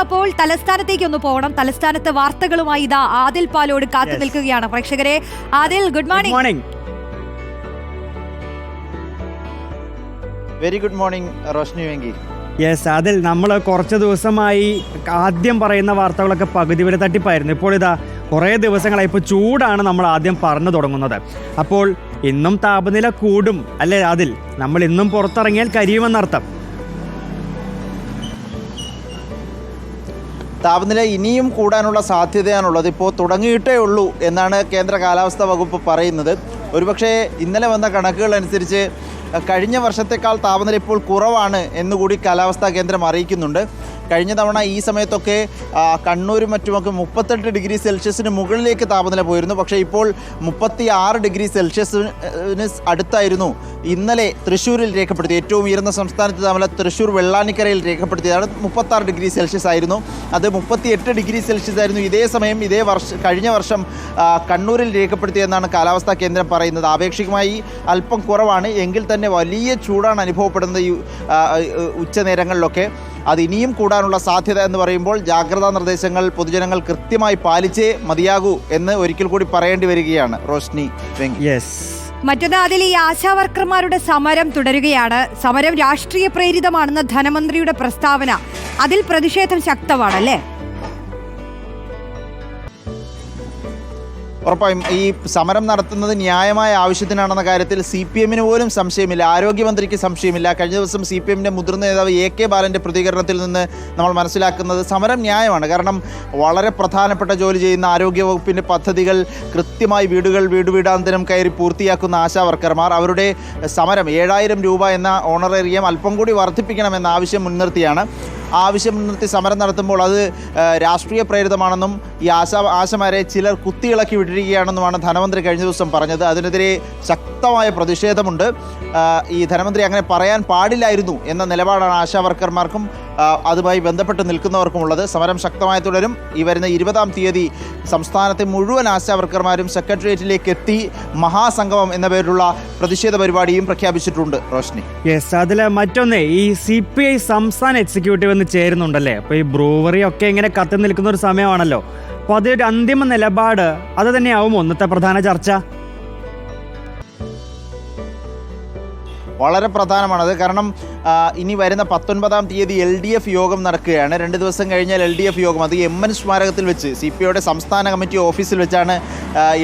നമുക്കപ്പോൾ തലസ്ഥാനത്തേക്ക് ഒന്ന് പോകണം. തലസ്ഥാനത്തെ വാർത്തകളുമായി ഇതാ ആദിൽ പാലോട് കാത്തു നിൽക്കുകയാണ്. പ്രേക്ഷകരെ, Adil, good morning. Very good morning Roshni Venky. Yes, അതിൽ നമ്മൾ കുറച്ച് ദിവസമായി ആദ്യം പറയുന്ന വാർത്തകളൊക്കെ പകുതി വരെ തട്ടിപ്പായിരുന്നു. ഇപ്പോൾ ഇതാ കുറേ ദിവസങ്ങളായി ഇപ്പോൾ ചൂടാണ് നമ്മൾ ആദ്യം പറഞ്ഞു തുടങ്ങുന്നത്. അപ്പോൾ ഇന്നും താപനില കൂടും അല്ലേ അതിൽ? നമ്മൾ ഇന്നും പുറത്തിറങ്ങിയാൽ കരിയുമെന്നർത്ഥം. താപനില ഇനിയും കൂടാനുള്ള സാധ്യതയാണുള്ളത്. ഇപ്പോൾ തുടങ്ങിയിട്ടേ ഉള്ളൂ എന്നാണ് കേന്ദ്ര കാലാവസ്ഥാ വകുപ്പ് പറയുന്നത്. ഒരുപക്ഷെ ഇന്നലെ വന്ന കണക്കുകൾ അനുസരിച്ച് കഴിഞ്ഞ വർഷത്തേക്കാൾ താപനില ഇപ്പോൾ കുറവാണ് എന്നുകൂടി കാലാവസ്ഥാ കേന്ദ്രം അറിയിക്കുന്നുണ്ട്. കഴിഞ്ഞ തവണ ഈ സമയത്തൊക്കെ കണ്ണൂരും മറ്റുമൊക്കെ 38 ഡിഗ്രി സെൽഷ്യസിന് മുകളിലേക്ക് താപനില പോയിരുന്നു. പക്ഷേ ഇപ്പോൾ 36 ഡിഗ്രി സെൽഷ്യസിന് അടുത്തായിരുന്നു ഇന്നലെ തൃശ്ശൂരിൽ രേഖപ്പെടുത്തി. ഏറ്റവും ഉയർന്ന സംസ്ഥാനത്ത് താപനില തൃശ്ശൂർ വെള്ളാനിക്കരയിൽ രേഖപ്പെടുത്തിയതാണ്. 36 ഡിഗ്രി സെൽഷ്യസ് ആയിരുന്നു. അത് 38 ഡിഗ്രി സെൽഷ്യസ് ആയിരുന്നു ഇതേ സമയം കഴിഞ്ഞ വർഷം കണ്ണൂരിൽ രേഖപ്പെടുത്തിയെന്നാണ് കാലാവസ്ഥാ കേന്ദ്രം പറയുന്നത്. ആപേക്ഷികമായി അല്പം കുറവാണ്, എങ്കിൽ തന്നെ വലിയ ചൂടാണ് അനുഭവപ്പെടുന്നത് ഈ ഉച്ചനേരങ്ങളിലൊക്കെ. അത് ഇനിയും കൂടാനുള്ള സാധ്യത എന്ന് പറയുമ്പോൾ ജാഗ്രതാ നിർദ്ദേശങ്ങൾ പൊതുജനങ്ങൾ കൃത്യമായി പാലിച്ചേ മതിയാകൂ എന്ന് ഒരിക്കൽ കൂടി പറയേണ്ടി വരികയാണ് റോഷ്നി. മറ്റൊന്ന്, അതിൽ ഈ ആശാവർക്കർമാരുടെ സമരം തുടരുകയാണ്. സമരം രാഷ്ട്രീയ പ്രേരിതമാണെന്ന ധനമന്ത്രിയുടെ പ്രസ്താവന, അതിൽ പ്രതിഷേധം ശക്തമാണല്ലേ? ഉറപ്പായും ഈ സമരം നടത്തുന്നത് ന്യായമായ ആവശ്യത്തിനാണെന്ന കാര്യത്തിൽ CPM പോലും സംശയമില്ല, ആരോഗ്യമന്ത്രിക്ക് സംശയമില്ല. കഴിഞ്ഞ ദിവസം CPM മുതിർന്ന നേതാവ് AK ബാലൻ്റെ പ്രതികരണത്തിൽ നിന്ന് നമ്മൾ മനസ്സിലാക്കുന്നത് സമരം ന്യായമാണ്. കാരണം വളരെ പ്രധാനപ്പെട്ട ജോലി ചെയ്യുന്ന ആരോഗ്യവകുപ്പിൻ്റെ പദ്ധതികൾ കൃത്യമായി വീടാന്തരം കയറി പൂർത്തിയാക്കുന്ന ആശാ വർക്കർമാർ അവരുടെ സമരം 7000 രൂപ എന്ന ഓണറേറിയം അല്പം കൂടി വർദ്ധിപ്പിക്കണമെന്ന ആവശ്യം മുൻനിർത്തിയാണ്. ആവശ്യം മുൻനിർത്തി സമരം നടത്തുമ്പോൾ അത് രാഷ്ട്രീയ പ്രേരിതമാണെന്നും ഈ ആശമാരെ ചിലർ കുത്തിയിളക്കി വിട്ടിരിക്കുകയാണെന്നുമാണ് ധനമന്ത്രി കഴിഞ്ഞ ദിവസം പറഞ്ഞത്. അതിനെതിരെ ശക്തമായ പ്രതിഷേധമുണ്ട്. ഈ ധനമന്ത്രി അങ്ങനെ പറയാൻ പാടില്ലായിരുന്നു എന്ന നിലപാടാണ് ആശാ വർക്കർമാർക്കും അതുമായി ബന്ധപ്പെട്ട് നിൽക്കുന്നവർക്കുമുള്ളത്. സമരം ശക്തമായി തുടരും. ഈ വരുന്ന 20-ാം തീയതി സംസ്ഥാനത്തെ മുഴുവൻ ആശാ വർക്കർമാരും സെക്രട്ടേറിയറ്റിലേക്ക് എത്തി മഹാസംഗമം എന്ന പേരിലുള്ള പ്രതിഷേധ പരിപാടിയും പ്രഖ്യാപിച്ചിട്ടുണ്ട്. റോഷ്നി, യെസ്, അതിൽ മറ്റൊന്നേ, ഈ CPI സംസ്ഥാന എക്സിക്യൂട്ടീവ് എന്ന് ചേരുന്നുണ്ടല്ലേ. അപ്പോൾ ഈ ബ്രൂവറി ഒക്കെ ഇങ്ങനെ കത്തി നിൽക്കുന്ന ഒരു സമയമാണല്ലോ. അപ്പോൾ അതൊരു അന്തിമ നിലപാട് അത് തന്നെയാവും ഒന്നത്തെ പ്രധാന ചർച്ച. വളരെ പ്രധാനമാണത്. കാരണം ഇനി വരുന്ന 19-ാം തീയതി LDF യോഗം നടക്കുകയാണ്. 2 ദിവസം കഴിഞ്ഞാൽ LDF യോഗം, അത് MN സ്മാരകത്തിൽ വെച്ച് CPIയുടെ സംസ്ഥാന കമ്മിറ്റി ഓഫീസിൽ വെച്ചാണ്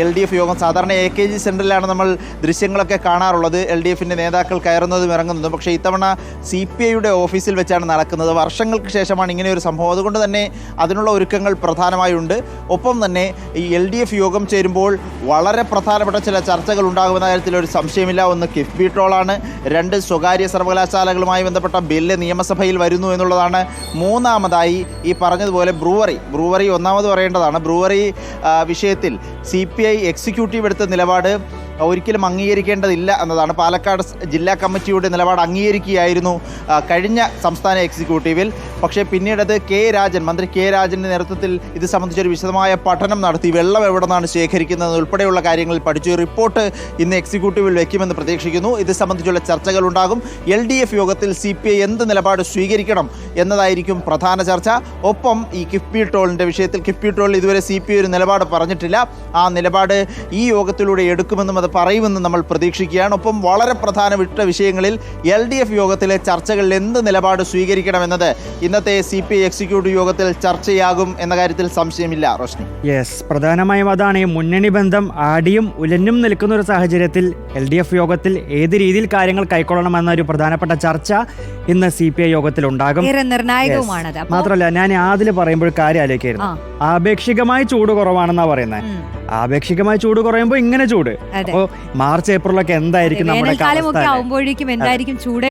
LDF യോഗം. സാധാരണ AKG സെൻറ്ററിലാണ് നമ്മൾ ദൃശ്യങ്ങളൊക്കെ കാണാറുള്ളത്, LDFിൻ്റെ നേതാക്കൾ കയറുന്നതും ഇറങ്ങുന്നതും. പക്ഷേ ഇത്തവണ CPIയുടെ ഓഫീസിൽ വെച്ചാണ് നടക്കുന്നത്. വർഷങ്ങൾക്ക് ശേഷമാണ് ഇങ്ങനെ ഒരു സംഭവം. അതുകൊണ്ട് തന്നെ അതിനുള്ള ഒരുക്കങ്ങൾ പ്രധാനമായുണ്ട്. ഒപ്പം തന്നെ ഈ LDF യോഗം ചേരുമ്പോൾ വളരെ പ്രധാനപ്പെട്ട ചില ചർച്ചകൾ ഉണ്ടാകുമെന്ന കാര്യത്തിൽ ഒരു സംശയമില്ല. ഒന്ന് കിഫ്ബി ടോളാണ്. 2 സ്വകാര്യ സർവകലാശാലകളുമായി ബന്ധപ്പെട്ട ബില്ല് നിയമസഭയിൽ വരുന്നു എന്നുള്ളതാണ്. മൂന്നാമതായി ഈ പറഞ്ഞതുപോലെ ബ്രൂവറി ഒന്നാമത് പറയേണ്ടതാണ്. ബ്രൂവറി വിഷയത്തിൽ CPI എക്സിക്യൂട്ടീവ് എടുത്ത നിലപാട് ഒരിക്കലും അംഗീകരിക്കേണ്ടതില്ല എന്നതാണ്. പാലക്കാട് ജില്ലാ കമ്മിറ്റിയുടെ നിലപാട് അംഗീകരിക്കുകയായിരുന്നു കഴിഞ്ഞ സംസ്ഥാന എക്സിക്യൂട്ടീവിൽ. പക്ഷേ പിന്നീടത് മന്ത്രി കെ രാജൻ്റെ നേതൃത്വത്തിൽ ഇത് സംബന്ധിച്ചൊരു വിശദമായ പഠനം നടത്തി. വെള്ളം എവിടെ നിന്നാണ് ശേഖരിക്കുന്നത് ഉൾപ്പെടെയുള്ള കാര്യങ്ങളിൽ പഠിച്ചു. റിപ്പോർട്ട് ഇന്ന് എക്സിക്യൂട്ടീവിൽ വയ്ക്കുമെന്ന് പ്രതീക്ഷിക്കുന്നു. ഇത് സംബന്ധിച്ചുള്ള ചർച്ചകളുണ്ടാകും. LDF യോഗത്തിൽ CPI എന്ത് നിലപാട് സ്വീകരിക്കണം എന്നതായിരിക്കും പ്രധാന ചർച്ച. ഒപ്പം ഈ കിഫ്ബി ടോളിൻ്റെ വിഷയത്തിൽ ഇതുവരെ CPI ഒരു നിലപാട് പറഞ്ഞിട്ടില്ല. ആ നിലപാട് ഈ യോഗത്തിലൂടെ എടുക്കുമെന്നും അത് പറയുമെന്ന് നമ്മൾ പ്രതീക്ഷിക്കുകയാണ്. ഒപ്പം വളരെ പ്രധാനപ്പെട്ട വിഷയങ്ങളിൽ LDF യോഗത്തിലെ ചർച്ചകളിൽ എന്ത് നിലപാട് സ്വീകരിക്കണമെന്നത് ഇന്നത്തെ CPI എക്സിക്യൂട്ടീവ് യോഗത്തിൽ ചർച്ചയാകും എന്ന കാര്യത്തിൽ സംശയമില്ല. റോഷ്നി, യെസ്, പ്രധാനമായും അതാണ്. ഈ മുന്നണി ബന്ധം ആടിയും ഉലഞ്ഞും നിൽക്കുന്ന ഒരു സാഹചര്യത്തിൽ LDF യോഗത്തിൽ ഏത് രീതിയിൽ കാര്യങ്ങൾ കൈക്കൊള്ളണമെന്ന ഒരു പ്രധാനപ്പെട്ട ചർച്ച ഇന്ന് CPI യോഗത്തിൽ ഉണ്ടാകും. മാത്രമല്ല, ഞാൻ അതിൽ പറയുമ്പോൾ കാര്യം ആലോചിക്കായിരുന്നു. ആപേക്ഷികമായി ചൂട് കുറവാണെന്നാ പറയുന്നത്. ആപേക്ഷികമായി ചൂട് കുറയുമ്പോൾ ഇങ്ങനെ ചൂട്. അപ്പോൾ മാർച്ച് ഏപ്രിലൊക്കെ എന്തായിരിക്കും നമ്മുടെ ആവുമ്പോഴേക്കും എന്തായിരിക്കും ചൂട്